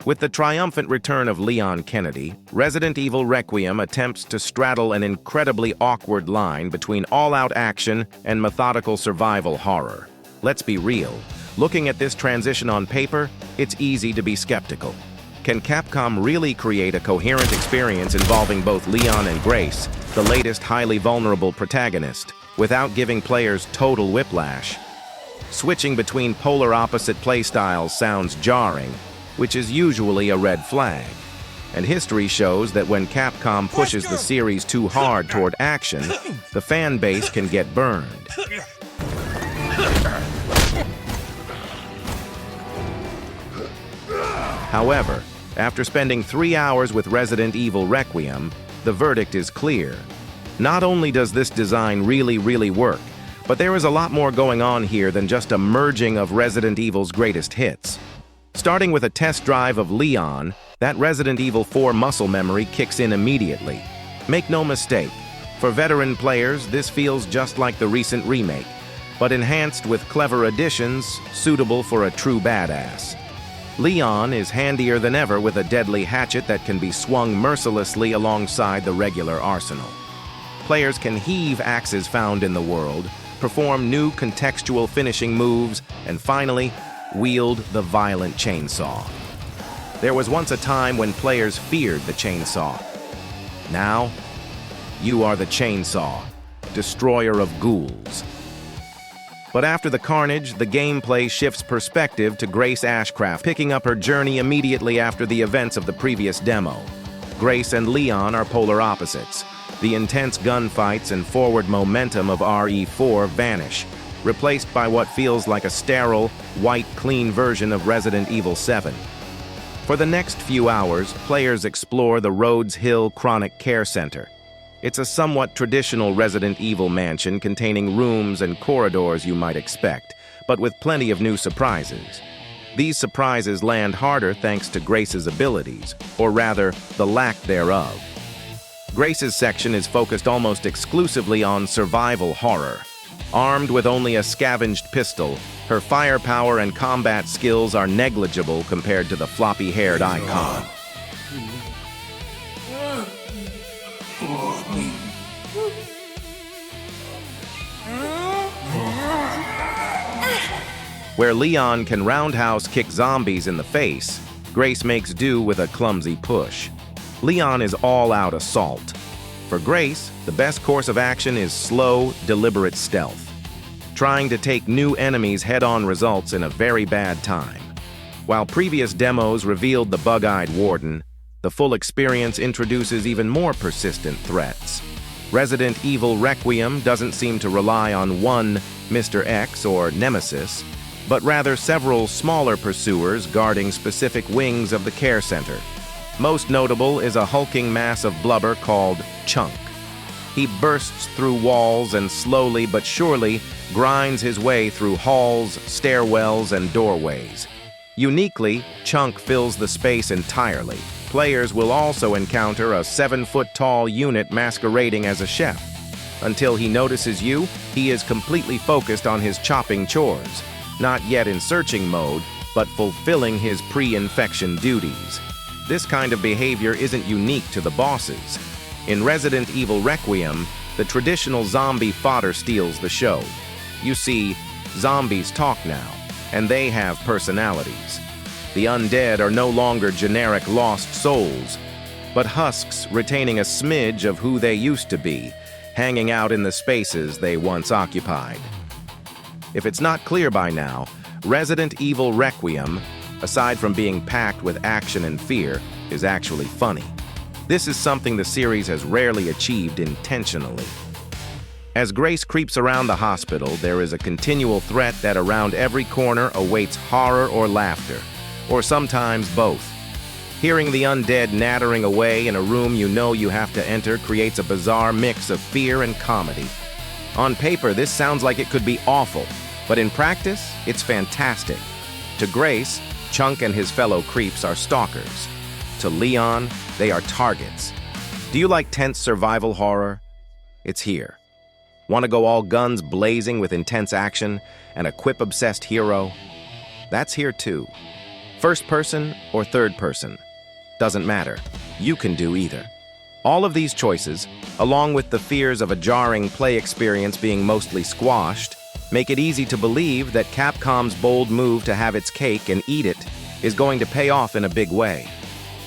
With the triumphant return of Leon Kennedy, Resident Evil Requiem attempts to straddle an incredibly awkward line between all-out action and methodical survival horror. Let's be real. Looking at this transition on paper, it's easy to be skeptical. Can Capcom really create a coherent experience involving both Leon and Grace, the latest highly vulnerable protagonist, without giving players total whiplash? Switching between polar opposite playstyles sounds jarring, which is usually a red flag. And history shows that when Capcom pushes the series too hard toward action, the fan base can get burned. However, after spending 3 hours with Resident Evil Requiem, the verdict is clear. Not only does this design really work, but there is a lot more going on here than just a merging of Resident Evil's greatest hits. Starting with a test drive of Leon, that Resident Evil 4 muscle memory kicks in immediately. Make no mistake, for veteran players, this feels just like the recent remake, but enhanced with clever additions suitable for a true badass. Leon is handier than ever with a deadly hatchet that can be swung mercilessly alongside the regular arsenal. Players can heave axes found in the world, perform new contextual finishing moves, and finally, wield the violent chainsaw. There was once a time when players feared the chainsaw. Now, you are the chainsaw, destroyer of ghouls. But after the carnage, the gameplay shifts perspective to Grace Ashcraft, picking up her journey immediately after the events of the previous demo. Grace and Leon are polar opposites. The intense gunfights and forward momentum of RE4 vanish, replaced by what feels like a sterile, white, clean version of Resident Evil 7. For the next few hours, players explore the Rhodes Hill Chronic Care Center. It's a somewhat traditional Resident Evil mansion containing rooms and corridors you might expect, but with plenty of new surprises. These surprises land harder thanks to Grace's abilities, or rather, the lack thereof. Grace's section is focused almost exclusively on survival horror. Armed with only a scavenged pistol, her firepower and combat skills are negligible compared to the floppy-haired icon. Where Leon can roundhouse kick zombies in the face, Grace makes do with a clumsy push. Leon is all-out assault. For Grace, the best course of action is slow, deliberate stealth. Trying to take new enemies head-on results in a very bad time. While previous demos revealed the bug-eyed warden, the full experience introduces even more persistent threats. Resident Evil Requiem doesn't seem to rely on one Mr. X or Nemesis, but rather several smaller pursuers guarding specific wings of the care center. Most notable is a hulking mass of blubber called Chunk. He bursts through walls and slowly but surely grinds his way through halls, stairwells, and doorways. Uniquely, Chunk fills the space entirely. Players will also encounter a 7-foot-tall unit masquerading as a chef. Until he notices you, he is completely focused on his chopping chores, not yet in searching mode, but fulfilling his pre-infection duties. This kind of behavior isn't unique to the bosses. In Resident Evil Requiem, the traditional zombie fodder steals the show. You see, zombies talk now, and they have personalities. The undead are no longer generic lost souls, but husks retaining a smidge of who they used to be, hanging out in the spaces they once occupied. If it's not clear by now, Resident Evil Requiem, aside from being packed with action and fear, is actually funny. This is something the series has rarely achieved intentionally. As Grace creeps around the hospital, there is a continual threat that around every corner awaits horror or laughter, or sometimes both. Hearing the undead nattering away in a room you know you have to enter creates a bizarre mix of fear and comedy. On paper, this sounds like it could be awful, but in practice, it's fantastic. To Grace, Chunk and his fellow creeps are stalkers. To Leon, they are targets. Do you like tense survival horror? It's here. Want to go all guns blazing with intense action and a quip-obsessed hero? That's here too. First person or third person? Doesn't matter. You can do either. All of these choices, along with the fears of a jarring play experience being mostly squashed, make it easy to believe that Capcom's bold move to have its cake and eat it is going to pay off in a big way.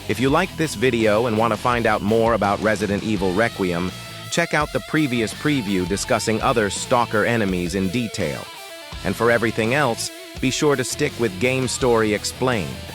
If you liked this video and want to find out more about Resident Evil Requiem, check out the previous preview discussing other stalker enemies in detail. And for everything else, be sure to stick with Game Story Explained.